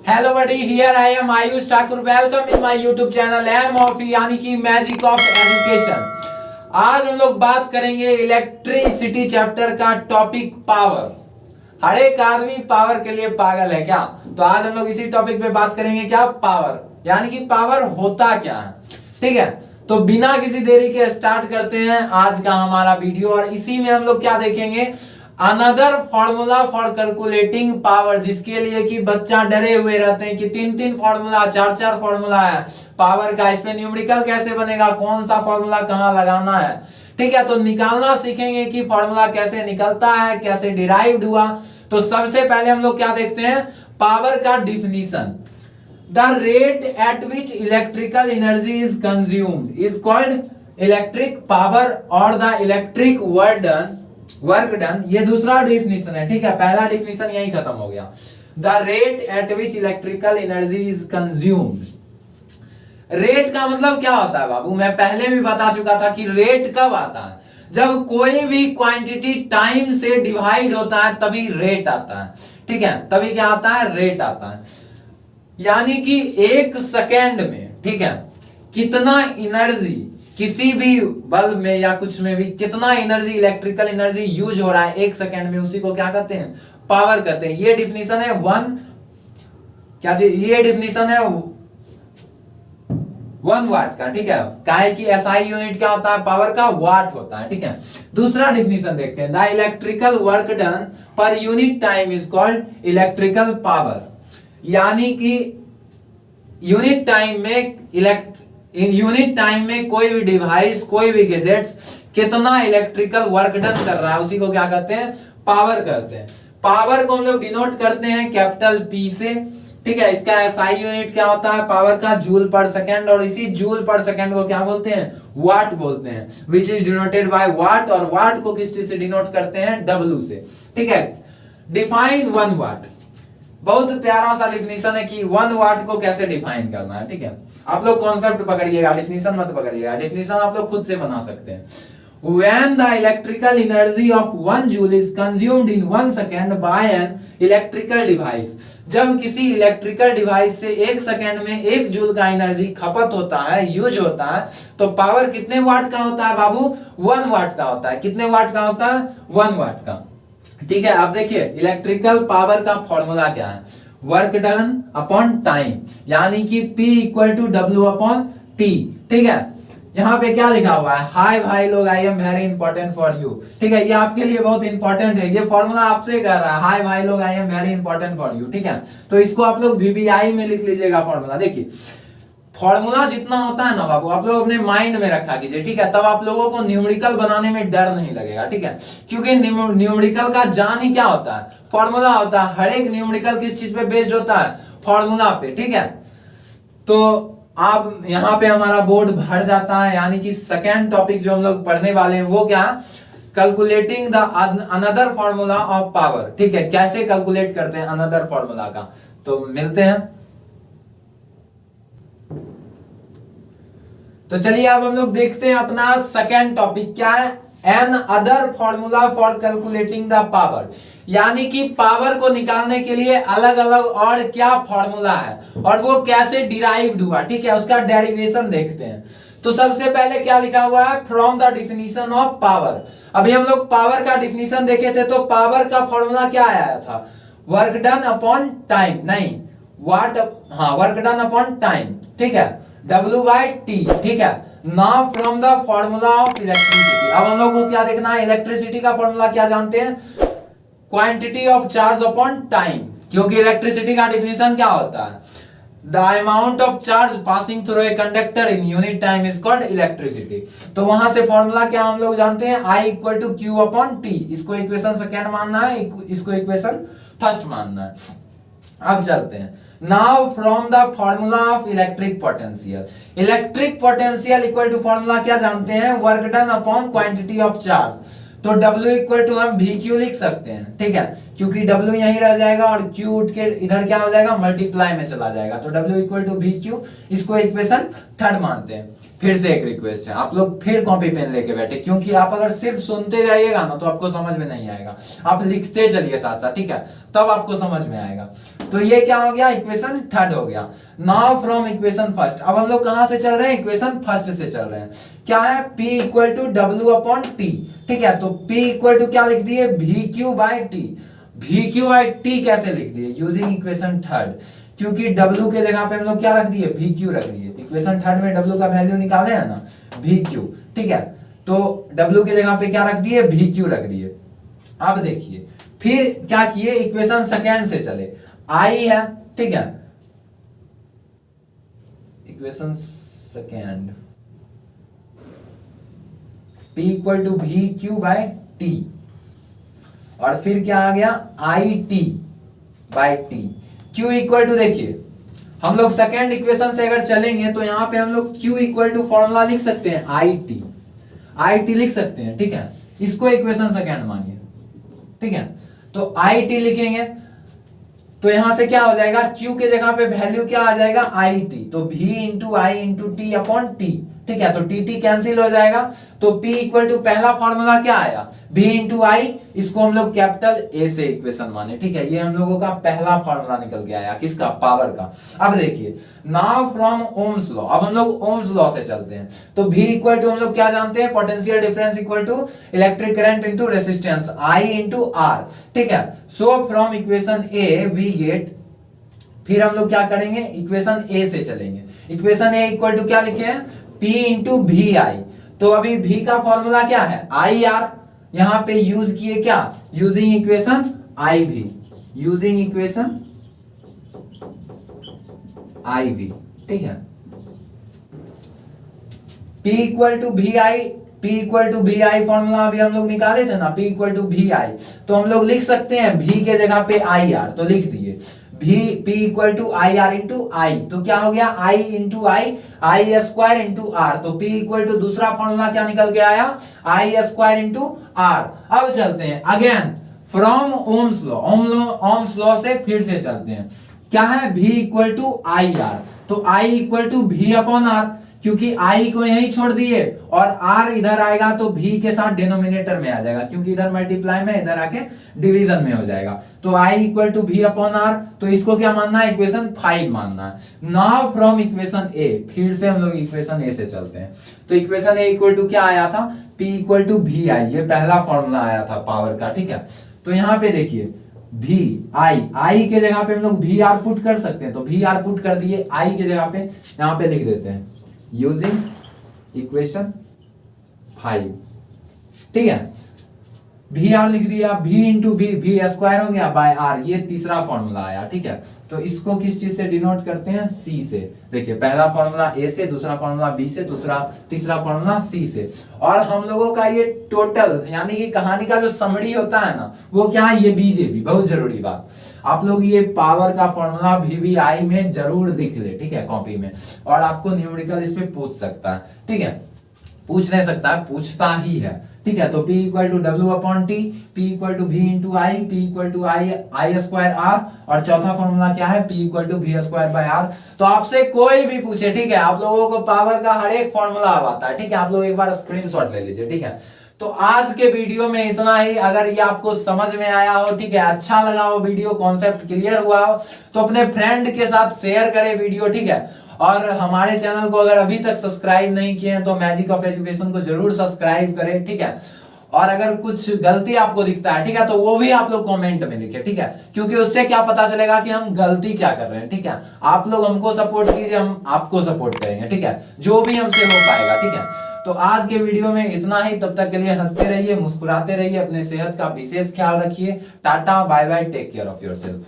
Hello buddy, here I am Ayush Thakur. Welcome in my YouTube channel M of यानी कि magic of education. आज हम लोग बात करेंगे इलेक्ट्रिसिटी चैप्टर का टॉपिक पावर। हर एक आदमी पावर के लिए पागल है क्या? तो आज हम लोग इसी टॉपिक पे बात करेंगे, क्या पावर यानी कि पावर होता क्या है। ठीक है, तो बिना किसी देरी के स्टार्ट करते हैं आज का हमारा वीडियो। और इसी में हम लोग क्या देखेंगे, another formula for calculating power, जिसके लिए कि बच्चा डरे हुए रहते हैं कि तीन तीन फॉर्मूला, चार चार फॉर्मूला है पावर का, इसमें न्यूमेरिकल कैसे बनेगा, कौन सा फॉर्मूला कहां लगाना है। ठीक है, तो निकालना सीखेंगे कि फॉर्मूला कैसे निकलता है, कैसे डिराइव्ड हुआ। तो सबसे पहले हम लोग क्या देखते हैं, पावर का definition. The rate at which electrical energy is consumed is called electric power और द इलेक्ट्रिक वर्क डन। ये दूसरा डिफिनीशन है। ठीक है, पहला डिफिनीशन यही खत्म हो गया। The rate at which electrical energy is consumed. Rate का मतलब क्या होता है बाबू, मैं पहले भी बता चुका था कि रेट कब आता है, जब कोई भी क्वांटिटी टाइम से डिवाइड होता है तभी रेट आता है। ठीक है, तभी क्या आता है, रेट आता है। यानी कि एक सेकेंड में, ठीक है, कितना एनर्जी किसी भी बल्ब में या कुछ में भी कितना एनर्जी, इलेक्ट्रिकल एनर्जी यूज हो रहा है एक सेकेंड में, उसी को क्या कहते हैं, पावर कहते हैं। ये डिफिनीशन है क्या चीज, ये डिफिनीशन है 1 वाट का। ठीक है, काहे कि एसआई यूनिट क्या होता है, पावर का वाट होता है। ठीक है, दूसरा डिफिनीशन देखते हैं। The electrical work done per unit time is called electrical power. यानी कि यूनिट टाइम में कोई भी डिवाइस, कोई भी गैजेट्स कितना इलेक्ट्रिकल वर्क डन कर रहा है, उसी को क्या कहते हैं, पावर कहते हैं। पावर को हम लोग डिनोट करते हैं कैपिटल पी से। ठीक है, इसका एसआई यूनिट क्या होता है पावर का, जूल पर सेकेंड, और इसी जूल पर सेकेंड को क्या बोलते हैं, वाट बोलते हैं, विच इज डिनोटेड बाय वाट। और वाट को किस चीज से डिनोट करते हैं, डब्ल्यू से। ठीक है, डिफाइन 1 वाट। बहुत प्यारा सा डिफिनीशन है कि 1 वाट को कैसे डिफाइन करना है। ठीक है, आप लोग कॉन्सेप्ट पकड़िएगा, डिफिनीशन मत पकड़िएगा। डिफिनीशन आप लोग खुद से बना सकते हैं। When the electrical energy of 1 joule is consumed in 1 second by an electrical device, जब किसी इलेक्ट्रिकल डिवाइस से 1 सेकेंड में 1 जूल का एनर्जी खपत होता है, यूज होता है, तो पावर कितने वाट का होता है बाबू, 1 वाट का होता है। कितने वाट का होता है, 1 वाट का। ठीक है, आप देखिए इलेक्ट्रिकल पावर का फॉर्मूला क्या है, वर्क डन अपॉन टाइम, यानी कि P equal to W upon T। ठीक है, यहाँ पे क्या लिखा हुआ है, हाय भाई लोग, I am very important for you. ठीक है, ये आपके लिए बहुत इंपॉर्टेंट है, ये फॉर्मूला आपसे कह रहा है, हाय भाई लोग, I am very important for you. ठीक है, तो इसको आप लोग VBI में लिख लीजिएगा फॉर्मूला। देखिए फॉर्मूला जितना होता है ना बाबू, आप लोग अपने माइंड में रखा कीजिए। ठीक है, तब आप लोगों को न्यूमेरिकल बनाने में डर नहीं लगेगा। ठीक है, क्योंकि न्यूमेरिकल का जान ही क्या होता है, फॉर्मूला होता है। हर एक न्यूमेरिकल किस चीज पे बेस्ड होता है, फॉर्मूला पे। ठीक है, तो आप यहाँ पे हमारा बोर्ड भर जाता है। यानी कि सेकेंड टॉपिक जो हम लोग पढ़ने वाले हैं वो क्या, calculating the another formula of power. ठीक है, कैसे कैलकुलेट करते हैं अनदर फॉर्मूला का, तो मिलते हैं। तो चलिए अब हम लोग देखते हैं अपना सेकेंड टॉपिक क्या है, another formula for calculating the power. यानी कि पावर को निकालने के लिए अलग अलग और क्या फॉर्मूला है और वो कैसे डिराइव्ड हुआ। ठीक है, उसका डेरिवेशन देखते हैं। तो सबसे पहले क्या लिखा हुआ है, from the definition of power. अभी हम लोग पावर का डिफिनीशन देखे थे, तो पावर का फॉर्मूला क्या आया था, वर्क डन अपॉन टाइम, नहीं वाट, हाँ वर्क डन अपॉन टाइम। ठीक है, W बाय T। ठीक है, now from the formula of electricity. अब हम लोग को क्या देखना है, इलेक्ट्रिसिटी का फॉर्मूला क्या जानते हैं, quantity of charge upon time. क्योंकि इलेक्ट्रिसिटी का डिफिनीशन क्या होता है, the amount of charge passing through a conductor in unit time is called electricity. तो वहां से फॉर्मूला क्या हम लोग जानते हैं, I equal to Q upon T। इसको इक्वेशन सेकेंड मानना है, इसको इक्वेशन फर्स्ट मानना है। अब चलते हैं, now from the formula of electric potential. Electric potential equal to formula क्या जानते हैं, work done upon quantity of charge. तो W इक्वल टू हम VQ लिख सकते हैं। ठीक है, क्योंकि W यहीं रह जाएगा और Q उठ के इधर क्या हो जाएगा, मल्टीप्लाई में चला जाएगा। तो W इक्वल टू VQ, इसको इक्वेशन थर्ड मानते हैं। फिर से एक रिक्वेस्ट है, आप लोग फिर कॉपी पेन लेके बैठे, क्योंकि आप अगर सिर्फ सुनते जाइएगा ना तो आपको समझ में नहीं आएगा, आप लिखते चलिए साथ साथ। ठीक है, तब आपको समझ में आएगा। तो ये क्या हो गया, इक्वेशन थर्ड हो गया। नाउ फ्रॉम इक्वेशन फर्स्ट, अब हम लोग कहां से चल रहे हैं, इक्वेशन फर्स्ट से चल रहे हैं। क्या है, P equal to W upon T, ठीक है। तो P इक्वल टू क्या लिख दिए, V Q by T. V Q by T कैसे लिख दिए, यूजिंग इक्वेशन थर्ड, क्योंकि W के जगह पे हम लोग क्या रख दिए, वी क्यू रख दिए। इक्वेशन थर्ड में W का वैल्यू निकाले है ना, वी क्यू, ठीक है। तो W के जगह पे क्या रख दिए, वी क्यू रख दिए। अब देखिए फिर क्या किए, इक्वेशन सेकेंड से चले, आई है, ठीक है। Equation second, P equal to V Q by T, और फिर क्या आ गया, I T by T. Q equal to, देखिए हम लोग सेकेंड इक्वेशन से अगर चलेंगे तो यहां पे हम लोग Q इक्वल टू फॉर्मूला लिख सकते हैं, आई टी लिख सकते हैं, ठीक है। इसको इक्वेशन सेकेंड मानिए, ठीक है। तो आई टी लिखेंगे तो यहां से क्या हो जाएगा, Q के जगह पे वैल्यू क्या आ जाएगा, आई टी। तो V इंटू आई इंटू टी अपॉन टी, ठीक है। तो टी टी कैंसिल हो जाएगा। तो P इक्वल टू पहला फॉर्मूला क्या आया, V इंटू आई, इसको हम लोग कैपिटल A से इक्वेशन माने, ठीक है। ये हम लोगों का पहला फॉर्मूला निकल के आया, किसका, पावर का। अब देखिए नाउ फ्रॉम ओम्स लॉ, अब हम लोग ओम्स लॉ से चलते हैं। तो V इक्वल टू हम लोग क्या जानते हैं, potential difference equal to electric current into resistance, I into R, ठीक है। So from equation A we get, फिर हम लोग क्या करेंगे, इक्वेशन A से चलेंगे। इक्वेशन A इक्वल टू क्या लिखे हैं, P इंटू वी आई। तो अभी V का फॉर्मूला क्या है, आई आर, यहां पे यूज किए क्या, using equation I V, using equation I V, ठीक है। P equal to V I, P equal to V I formula अभी हम लोग निकाले थे ना, P equal to V I. तो हम लोग लिख सकते हैं V के जगह पे आई आर, तो लिख दिए P equal to I R into I. तो क्या हो गया, I into I square into R. तो P इक्वल टू दूसरा फॉर्मूला क्या निकल के आया, आई स्क्वायर इंटू आर। अब चलते हैं again from Ohm's law, Ohm's law से फिर से चलते हैं। क्या है, V equal to I R. तो I equal to V upon R, क्योंकि I को यहीं छोड़ दिए और R इधर आएगा तो V के साथ डिनोमिनेटर में आ जाएगा, क्योंकि इधर मल्टीप्लाई में, इधर आके डिवीजन में हो जाएगा। तो I equal to V upon R, तो इसको क्या मानना है, इक्वेशन 5 मानना है। नाउ फ्रॉम इक्वेशन A, फिर से हम लोग इक्वेशन A से चलते हैं। तो इक्वेशन A इक्वल टू क्या आया था, P इक्वल टू वी आई, ये पहला फॉर्मूला आया था पावर का, ठीक है। तो यहाँ पे देखिए वी आई के जगह पे हम लोग वी आर पुट कर सकते हैं, तो वी आर पुट कर दिए, आई के जगह पे यहाँ पे लिख देते हैं यूजिंग इक्वेशन 5, ठीक है। वी आर लिख दिया, V into V, V square हो गया बाय आर, ये तीसरा फॉर्मूला आया, ठीक है। तो इसको किस चीज से डिनोट करते हैं, C से। देखिए पहला फॉर्मूला A से, दूसरा फॉर्मूला B से, तीसरा फॉर्मूला C से। और हम लोगों का ये टोटल यानी कि कहानी का जो समरी होता है ना, वो क्या है, ये बीजेबी, बहुत जरूरी बात। आप लोग ये पावर का फॉर्मूला VVI में जरूर लिख ले, ठीक है, कॉपी में। और आपको न्यूमेरिकल इसमें पूछ सकता है, ठीक है, पूछ नहीं सकता है, पूछता ही है, ठीक है। तो P equal to W upon T, P equal to V into I, P equal to I square R, और चौथा फॉर्मूला क्या है, P equal to V square by R. तो आपसे कोई भी पूछे, ठीक है, आप लोगों को पावर का हर एक फॉर्मूला आता है, ठीक है। आप लोग एक बार स्क्रीनशॉट ले लीजिए, ठीक है। तो आज के वीडियो में इतना ही। अगर ये आपको समझ में आया हो, ठीक है, अच्छा लगा हो वीडियो, कॉन्सेप्ट क्लियर हुआ हो, तो अपने फ्रेंड के साथ शेयर करें वीडियो, ठीक है। और हमारे चैनल को अगर अभी तक सब्सक्राइब नहीं किए हैं तो मैजिक ऑफ एजुकेशन को जरूर सब्सक्राइब करें, ठीक है। और अगर कुछ गलती आपको दिखता है, ठीक है, तो वो भी आप लोग कमेंट में लिखें, ठीक है, क्योंकि उससे क्या पता चलेगा कि हम गलती क्या कर रहे हैं, ठीक है। आप लोग हमको सपोर्ट कीजिए, हम आपको सपोर्ट करेंगे, ठीक है, जो भी हमसे हो पाएगा, ठीक है। तो आज के वीडियो में इतना ही। तब तक के लिए हंसते रहिए, मुस्कुराते रहिए, अपने सेहत का विशेष ख्याल रखिए। टाटा, bye bye, take care of yourself.